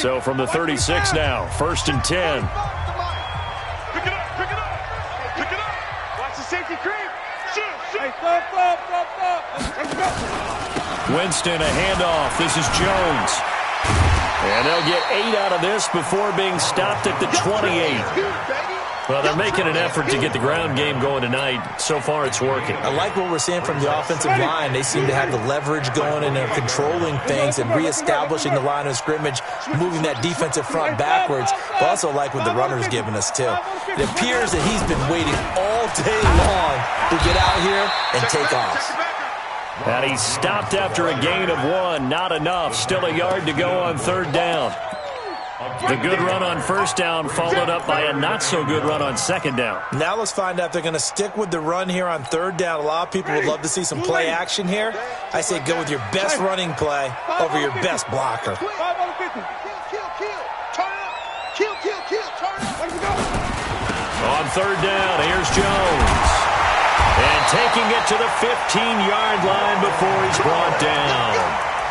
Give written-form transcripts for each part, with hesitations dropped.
So from the 36 now, 1st and 10. Pick it up. Watch the safety creep. Shoot. Winston, a handoff. This is Jones. And they'll get 8 out of this before being stopped at the 28. Well, they're making an effort to get the ground game going tonight. So far, it's working. I like what we're seeing from the offensive line. They seem to have the leverage going, and they're controlling things and reestablishing the line of scrimmage, moving that defensive front backwards. But also like what the runner's giving us, too. It appears that he's been waiting all day long to get out here and take off. And he's stopped after a gain of 1. Not enough. Still a yard to go on 3rd down. The good run on 1st down followed up by a not-so-good run on 2nd down. Now let's find out if they're going to stick with the run here on 3rd down. A lot of people would love to see some play action here. I say go with your best running play over your best blocker. On 3rd down, here's Jones. And taking it to the 15-yard line before he's brought down.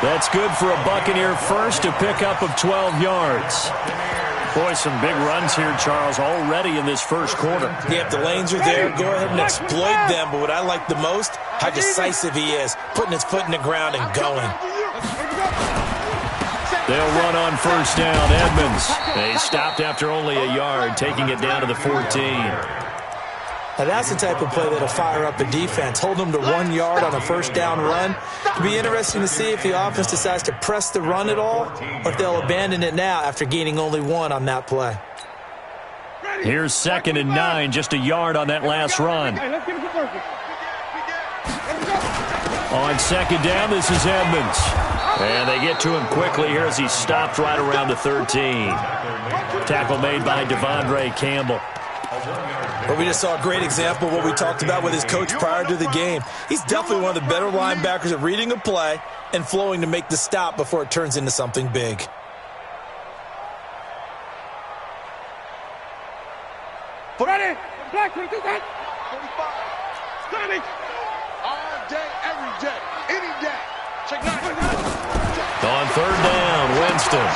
That's good for a Buccaneer first, a pickup of 12 yards. Boy, some big runs here, Charles, already in this first quarter. Yeah, if the lanes are there, go ahead and exploit them. But what I like the most, how decisive he is, putting his foot in the ground and going. They'll run on 1st down. Edmonds. They stopped after only a yard, taking it down to the 14. Now that's the type of play that'll fire up the defense. Hold them to 1 yard on a 1st down run. It'll be interesting to see if the offense decides to press the run at all, or if they'll abandon it now after gaining only 1 on that play. Here's 2nd and 9, just a yard on that last run. On 2nd down, this is Edmonds. And they get to him quickly here as he stopped right around the 13. Tackle made by Devondre Campbell. Well, we just saw a great example of what we talked about with his coach prior to the game. He's definitely one of the better linebackers at reading a play and flowing to make the stop before it turns into something big. Ready, black, 45, standing, all day, every day, any day. Check 9. On 3rd down, Winston.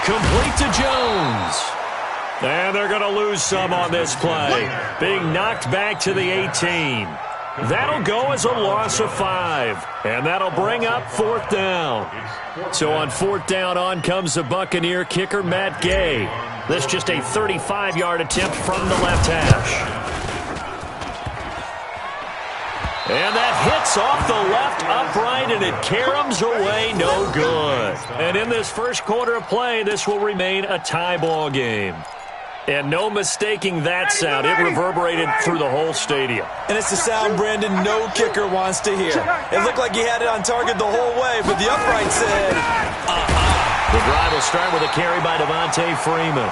Complete to Jones. And they're going to lose some on this play. Being knocked back to the 18. That'll go as a loss of 5. And that'll bring up 4th down. So on 4th down, on comes the Buccaneer kicker, Matt Gay. This just a 35-yard attempt from the left hash. And that hits off the left upright, and it caroms away, no good. And in this first quarter of play, this will remain a tie ball game. And no mistaking that sound. It reverberated through the whole stadium. And it's the sound, Brandon, no kicker wants to hear. It looked like he had it on target the whole way, but the upright said, The drive will start with a carry by Devontae Freeman.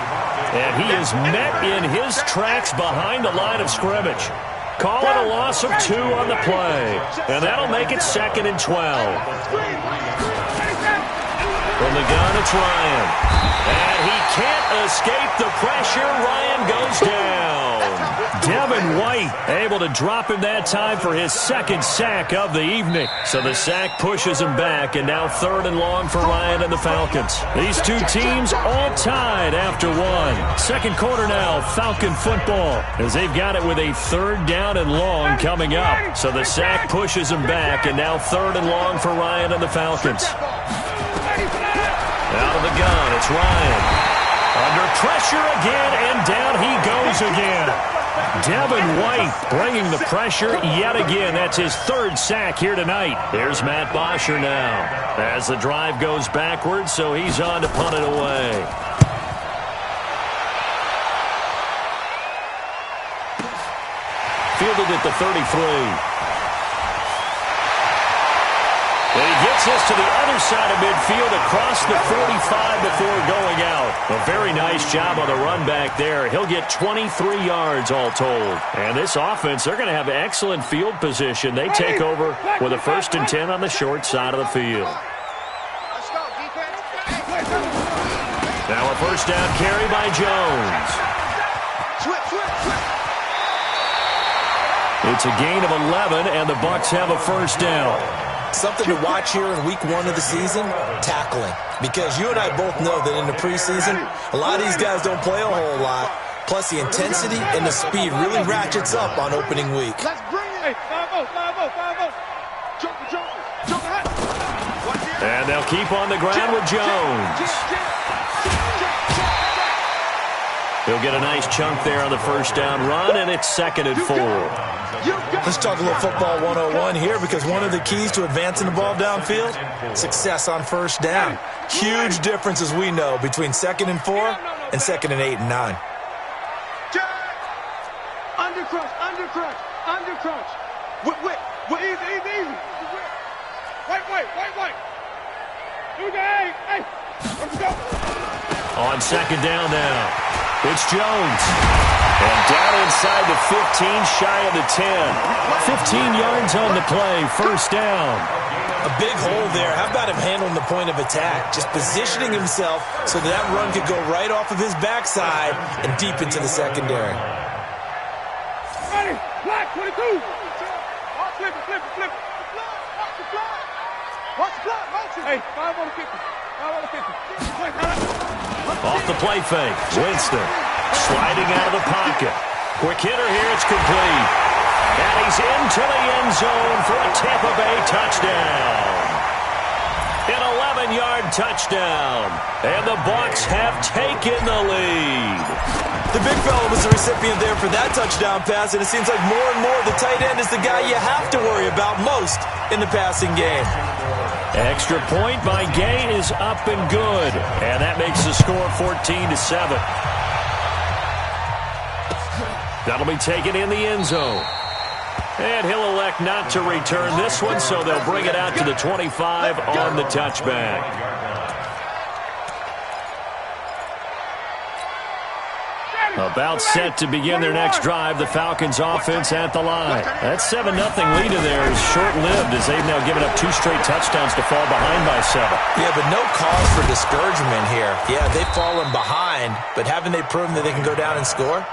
And he is met in his tracks behind the line of scrimmage. Call it a loss of 2 on the play. And that'll make it 2nd and 12. From the gun, it's Ryan. And he can't escape the pressure. Ryan goes down. Devin White able to drop him that time for his 2nd sack of the evening. So the sack pushes him back, and now 3rd and long for Ryan and the Falcons. These two teams all tied after 1. Second quarter now, Falcon football, as they've got it with a 3rd down and long coming up. So the sack pushes him back, and now 3rd and long for Ryan and the Falcons. Out of the gun, it's Ryan. Under pressure again, and down he goes again. Devin White bringing the pressure yet again. That's his 3rd sack here tonight. There's Matt Bosher now as the drive goes backwards, so he's on to punt it away. Fielded at the 33. And he gets us to the other side of midfield across the 45 before going out. A very nice job on the run back there. He'll get 23 yards all told. And this offense, they're going to have excellent field position. They take over with a 1st and 10 on the short side of the field. Now a 1st down carry by Jones. It's a gain of 11, and the Bucs have a 1st down. Something to watch here in week 1 of the season, tackling. Because you and I both know that in the preseason, a lot of these guys don't play a whole lot. Plus, the intensity and the speed really ratchets up on opening week. Let's bring it. Hey, 5-0, 5-0, 5-0. Joker. And they'll keep on the ground with Jones. He'll get a nice chunk there on the first down run, and it's 2nd and 4. Let's talk a little football 101 here, because one of the keys to advancing the ball downfield, success on first down. Huge difference, as we know, between 2nd and 4 and 2nd and 8 and 9. Undercrunch. Easy. Wait. Hey, let's go. On 2nd down now, it's Jones. And down inside the 15, shy of the 10. 15 yards on the play, first down. A big hole there. How about him handling the point of attack? Just positioning himself so that run could go right off of his backside and deep into the secondary. Ready, black 22. Flip it. Watch the block, motion. Hey, 5 on the 50. Off the play fake, Winston sliding out of the pocket. Quick hitter here, it's complete. And he's into the end zone for a Tampa Bay touchdown. An 11-yard touchdown. And the Bucs have taken the lead. The big fella was the recipient there for that touchdown pass, and it seems like more and more the tight end is the guy you have to worry about most in the passing game. Extra point by Gay is up and good. And that makes the score 14-7. That'll be taken in the end zone. And he'll elect not to return this one, so they'll bring it out to the 25 on the touchback. About set to begin their next drive, the Falcons offense at the line. That 7-0 lead in there is short-lived, as they've now given up 2 straight touchdowns to fall behind by 7. Yeah, but no cause for discouragement here. Yeah, they've fallen behind, but haven't they proven that they can go down and score?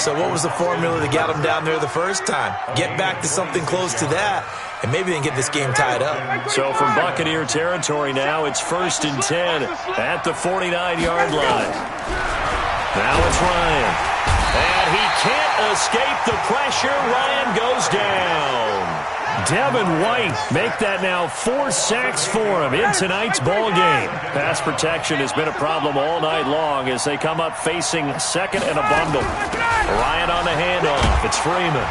So what was the formula that got them down there the first time? Get back to something close to that, and maybe they can get this game tied up. So from Buccaneer territory now, it's 1st and 10 at the 49-yard line. Now it's Ryan. And he can't escape the pressure. Ryan goes down. Devin White make that now 4 sacks for him in tonight's ball game. Pass protection has been a problem all night long as they come up facing 2nd and a bundle. Ryan on the handoff. It's Freeman.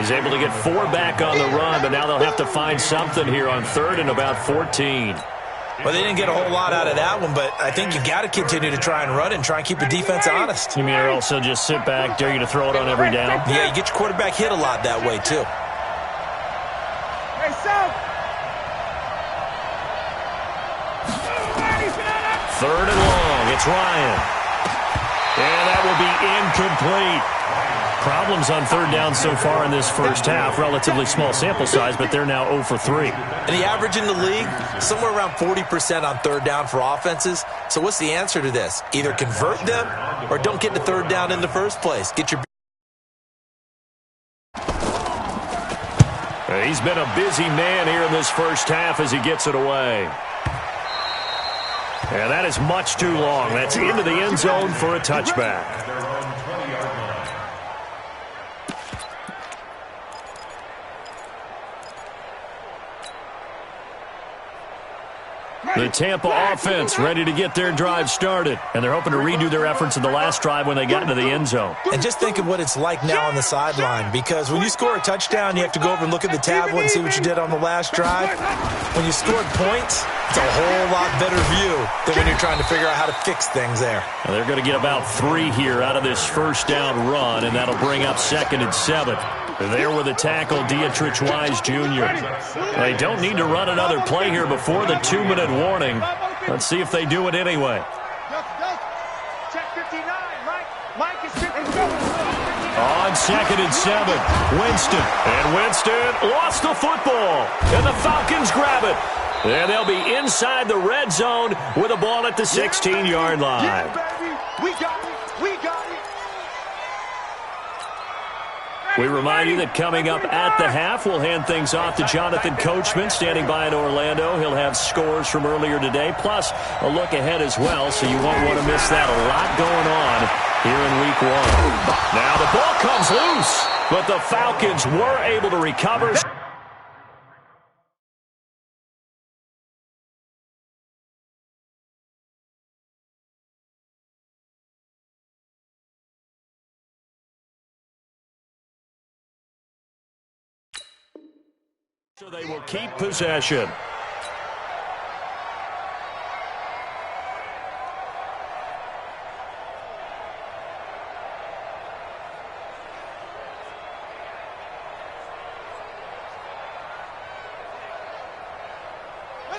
He's able to get 4 back on the run, but now they'll have to find something here on 3rd and about 14. Well, they didn't get a whole lot out of that one, but I think you got to continue to try and run and try and keep the defense honest. You mean or also just sit back, dare you to throw it on every down? Yeah, you get your quarterback hit a lot that way, too. Hey, South. 3rd and long. It's Ryan. And that will be incomplete. Problems on 3rd down so far in this first half. Relatively small sample size, but they're now 0 for 3. And the average in the league, somewhere around 40% on 3rd down for offenses. So what's the answer to this? Either convert them or don't get to 3rd down in the first place. Get your... He's been a busy man here in this first half as he gets it away. And that is much too long. That's into the end zone for a touchback. The Tampa offense ready to get their drive started, and they're hoping to redo their efforts in the last drive when they got into the end zone. And just think of what it's like now on the sideline, because when you score a touchdown, you have to go over and look at the tablet and see what you did on the last drive. When you scored points, it's a whole lot better view than when you're trying to figure out how to fix things there. Well, they're going to get about 3 here out of this first down run, and that'll bring up 2nd and 7. There with a tackle, Dietrich Wise Jr. They don't need to run another play here before the 2-minute warning. Let's see if they do it anyway. Check 59. Mike is 59. On 2nd and 7, Winston. And Winston lost the football. And the Falcons grab it. And they'll be inside the red zone with a ball at the 16-yard line. Yeah, baby. We got it. We remind you that coming up at the half, we'll hand things off to Jonathan Coachman, standing by in Orlando. He'll have scores from earlier today, plus a look ahead as well, so you won't want to miss that. A lot going on here in Week 1. Now the ball comes loose, but the Falcons were able to recover. So they will keep possession.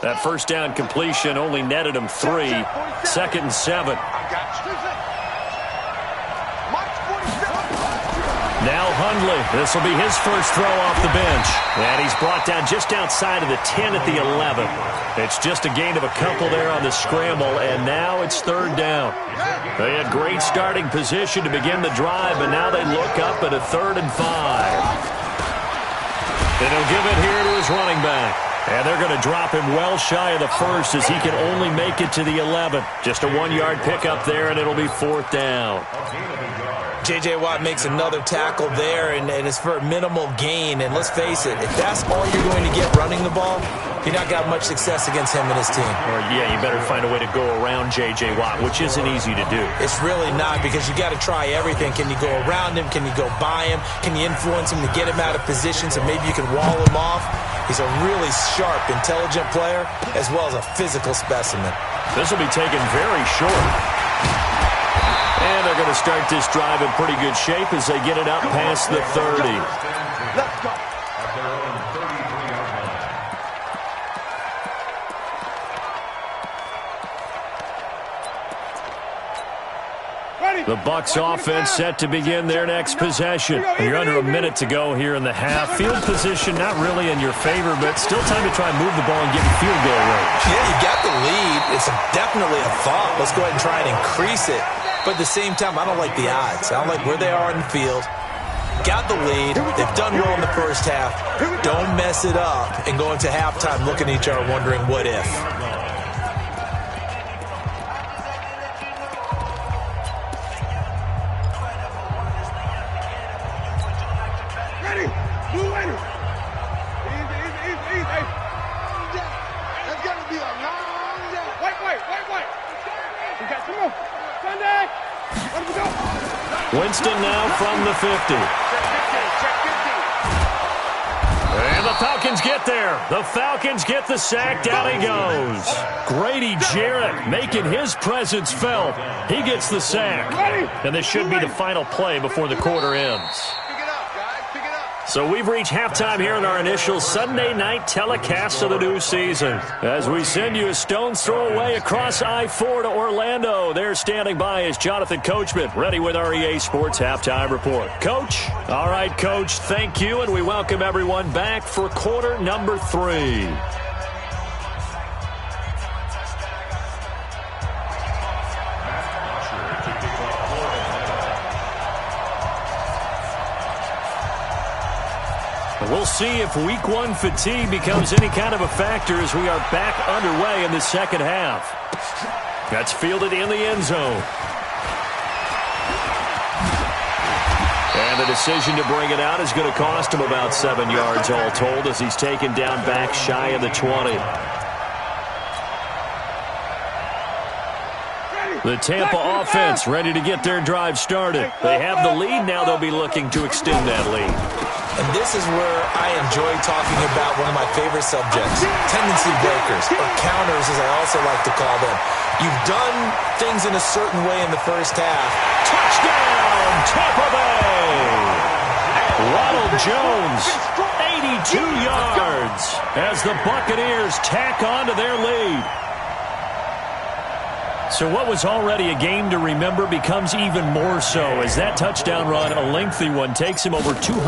That first down completion only netted him 3. 2nd and 7. Now Hundley. This will be his first throw off the bench. And he's brought down just outside of the 10 at the 11. It's just a gain of a couple there on the scramble, and now it's 3rd down. They had great starting position to begin the drive, but now they look up at a 3rd and 5. And he'll give it here to his running back. And they're going to drop him well shy of the first as he can only make it to the 11. Just a 1-yard pickup there, and it'll be 4th down. J.J. Watt makes another tackle there, and it's for a minimal gain. And let's face it, if that's all you're going to get running the ball, you're not got much success against him and his team. Or, yeah, you better find a way to go around J.J. Watt, which isn't easy to do. It's really not, because you got to try everything. Can you go around him? Can you go by him? Can you influence him to get him out of position so maybe you can wall him off? He's a really sharp, intelligent player, as well as a physical specimen. This will be taken very short. And they're going to start this drive in pretty good shape as they get it up past the 30. Let's go. The Bucs offense set to begin their next possession. You're under a minute to go here in the half. Field position not really in your favor, but still time to try and move the ball and get in field goal range. Yeah, you got the lead. It's definitely a thought. Let's go ahead and try and increase it. But at the same time, I don't like the odds. I don't like where they are in the field. Got the lead. They've done well in the first half. Don't mess it up and go into halftime looking at each other wondering what if. Winston now from the 50. And the Falcons get there. The Falcons get the sack. Down he goes. Grady Jarrett making his presence felt. He gets the sack. And this should be the final play before the quarter ends. So we've reached halftime here in our initial Sunday night telecast of the new season. As we send you a stone's throw away across I-4 to Orlando. There standing by is Jonathan Coachman, ready with our EA Sports Halftime Report. Coach? All right, Coach, thank you, and we welcome everyone back for quarter number 3. We'll see if Week 1 fatigue becomes any kind of a factor as we are back underway in the second half. That's fielded in the end zone. And the decision to bring it out is going to cost him about 7 yards all told as he's taken down back shy of the 20. The Tampa offense ready to get their drive started. They have the lead. Now they'll be looking to extend that lead. And this is where I enjoy talking about one of my favorite subjects, tendency breakers, or counters as I also like to call them. You've done things in a certain way in the first half. Touchdown, Tampa Bay! Ronald Jones, 82 yards as the Buccaneers tack on to their lead. So what was already a game to remember becomes even more so as that touchdown run, a lengthy one, takes him over 200.